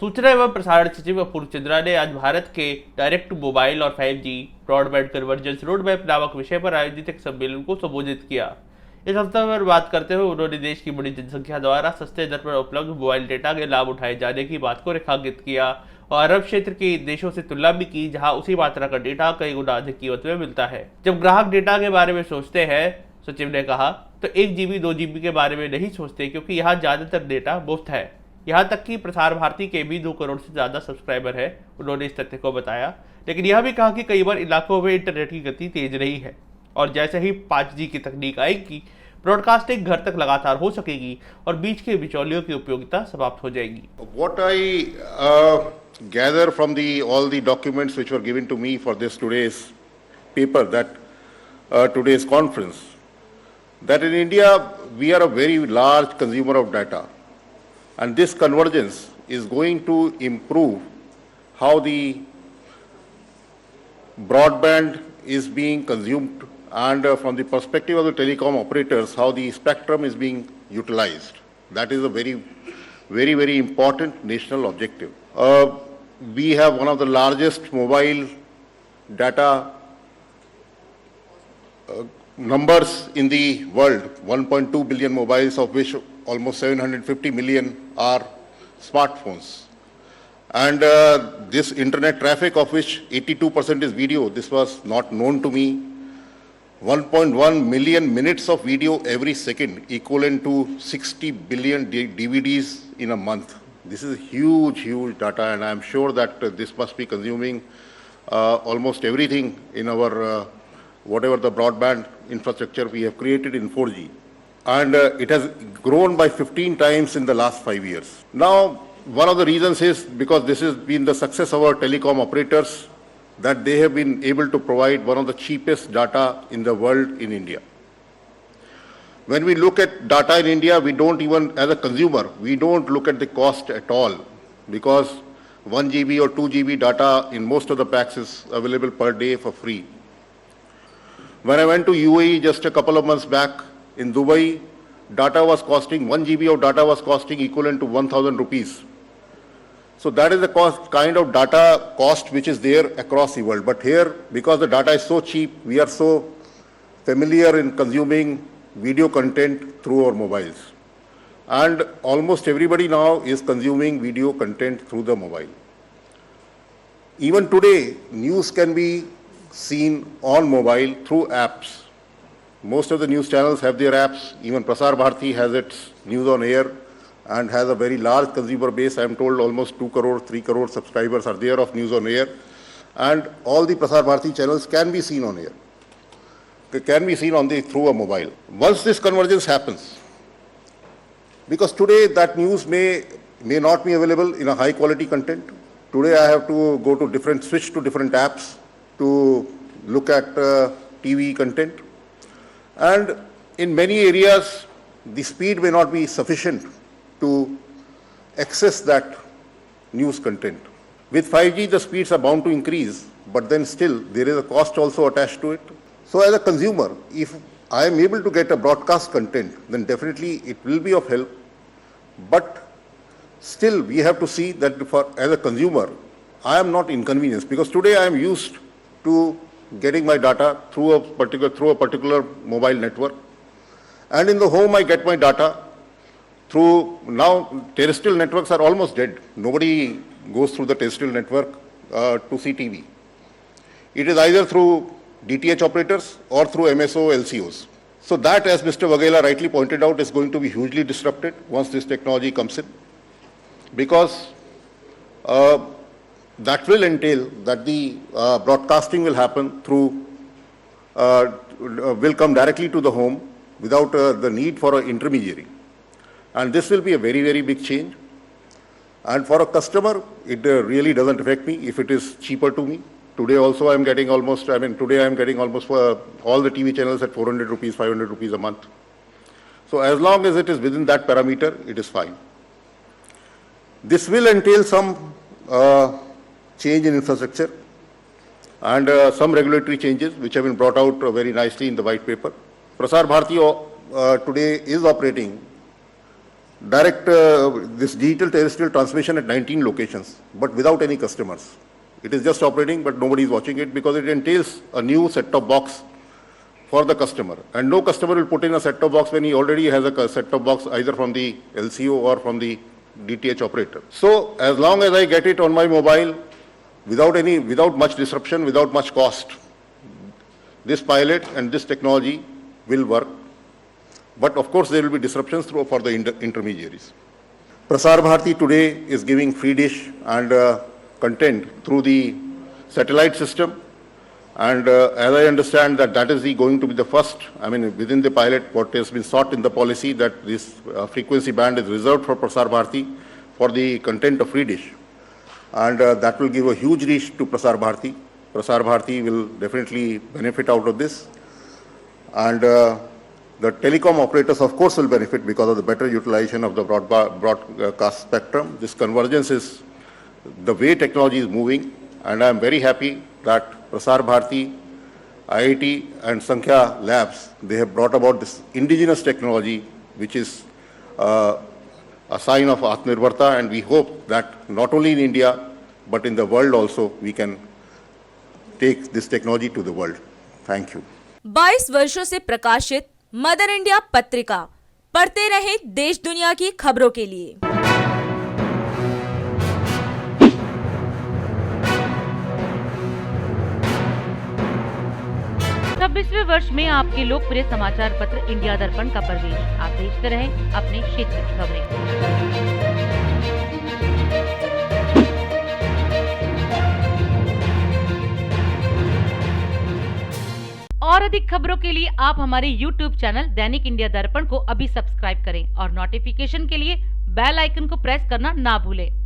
सूचना एवं प्रसारण सचिव अपूर्व चंद्रा ने आज भारत के डायरेक्ट टू मोबाइल और 5G ब्रॉडबैंड कन्वर्जेंस रोडमैप नामक विषय पर आयोजित एक सम्मेलन को संबोधित किया। इस अवसर पर बात करते हुए उन्होंने देश की बड़ी जनसंख्या द्वारा सस्ते दर पर उपलब्ध मोबाइल डेटा के लाभ उठाए जाने की बात को रेखांकित किया और अरब क्षेत्र के देशों से तुलना भी की, जहां उसी मात्रा का डेटा कई गुना अधिक कीमत में मिलता है। जब ग्राहक डेटा के बारे में सोचते हैं, सचिव ने कहा, तो 1 GB 2 GB के बारे में नहीं सोचते, क्योंकि यहाँ ज्यादातर डेटा मुफ्त है। यहाँ तक कि प्रसार भारती के भी 2 करोड़ से ज्यादा सब्सक्राइबर है। उन्होंने इस तथ्य को बताया, लेकिन यह भी कहा कि कई बार इलाकों में इंटरनेट की गति तेज नहीं है और जैसे ही 5G की तकनीक आएगी, ब्रॉडकास्टिंग घर तक लगातार हो सकेगी और बीच के बिचौलियों की उपयोगिता समाप्त हो जाएगी। What I gather from all the documents which were given to me for this today's paper, today's conference, that in India we are a very large consumer of data, and this convergence is going to improve how the broadband is being consumed, and from the perspective of the telecom operators, how the spectrum is being utilized. That is a very, very, very important national objective. We have one of the largest mobile data numbers in the world, 1.2 billion mobiles, of which almost 750 million are smartphones. And this internet traffic, of which 82% is video, this was not known to me. 1.1 million minutes of video every second, equivalent to 60 billion DVDs in a month. This is huge, huge data, and I'm sure that this must be consuming almost everything in our whatever the broadband infrastructure we have created in 4G. And it has grown by 15 times in the last 5 years. Now, one of the reasons is because this has been the success of our telecom operators, that they have been able to provide one of the cheapest data in the world in India. When we look at data in India, we don't even, as a consumer, we don't look at the cost at all, because 1 GB or 2 GB data in most of the packs is available per day for free. When I went to UAE just a couple of months back, in Dubai, data was costing, 1 GB of data was costing equivalent to 1,000 rupees. So that is the kind of data cost which is there across the world. But here, because the data is so cheap, we are so familiar in consuming video content through our mobiles. And almost everybody now is consuming video content through the mobile. Even today, news can be seen on mobile through apps. Most of the news channels have their apps. Even Prasar Bharati has its news on air and has a very large consumer base. I am told almost 2 crore, 3 crore subscribers are there of news on air. And all the Prasar Bharati channels can be seen on air. They can be seen through a mobile. Once this convergence happens, because today that news may not be available in a high quality content. Today I have to go to switch to different apps to look at TV content. And in many areas, the speed may not be sufficient to access that news content. With 5G, the speeds are bound to increase, but then still there is a cost also attached to it. So as a consumer, if I am able to get a broadcast content, then definitely it will be of help. But still we have to see that as a consumer, I am not inconvenienced, because today I am used to getting my data through a particular mobile network. And in the home I get my data through, now terrestrial networks are almost dead. Nobody goes through the terrestrial network to see TV. It is either through DTH operators or through MSO LCOs. So that, as Mr. Waghela rightly pointed out, is going to be hugely disrupted once this technology comes in, because that will entail that the broadcasting will happen through, will come directly to the home without the need for an intermediary. And this will be a very, very big change. And for a customer, it really doesn't affect me if it is cheaper to me. Today also I am getting almost, today I am getting almost all the TV channels at 400 rupees, 500 rupees a month. So as long as it is within that parameter, it is fine. This will entail some change in infrastructure and some regulatory changes which have been brought out very nicely in the white paper. Prasar Bharati today is operating direct this digital terrestrial transmission at 19 locations, but without any customers. It is just operating, but nobody is watching it because it entails a new set-top box for the customer. And no customer will put in a set-top box when he already has a set-top box either from the LCO or from the DTH operator. So as long as I get it on my mobile, without much disruption, without much cost, this pilot and this technology will work. But of course, there will be disruptions for the intermediaries. Prasar Bharati today is giving free dish and content through the satellite system. And as I understand that is going to be the first, within the pilot, what has been sought in the policy that this frequency band is reserved for Prasar Bharati for the content of free dish. And that will give a huge reach to Prasar Bharati. Prasar Bharati will definitely benefit out of this. And the telecom operators, of course, will benefit because of the better utilization of the broadcast spectrum. This convergence is the way technology is moving, and I am very happy that Prasar Bharati, IIT and Sankhya Labs, they have brought about this indigenous technology, which is a sign of Atmanirbharta, and we hope that not only in India, but in the world also, we can take this technology to the world. Thank you. 22 वर्षों से प्रकाशित mother India पत्रिका, पढ़ते रहे देश दुनिया की खबरों के लिए। 26वें वर्ष में आपके लोकप्रिय समाचार पत्र इंडिया दर्पण का प्रवेश। आप देखते रहें अपने क्षेत्र की खबरें। और अधिक खबरों के लिए आप हमारे YouTube चैनल दैनिक इंडिया दर्पण को अभी सब्सक्राइब करें और नोटिफिकेशन के लिए बेल आइकन को प्रेस करना ना भूलें।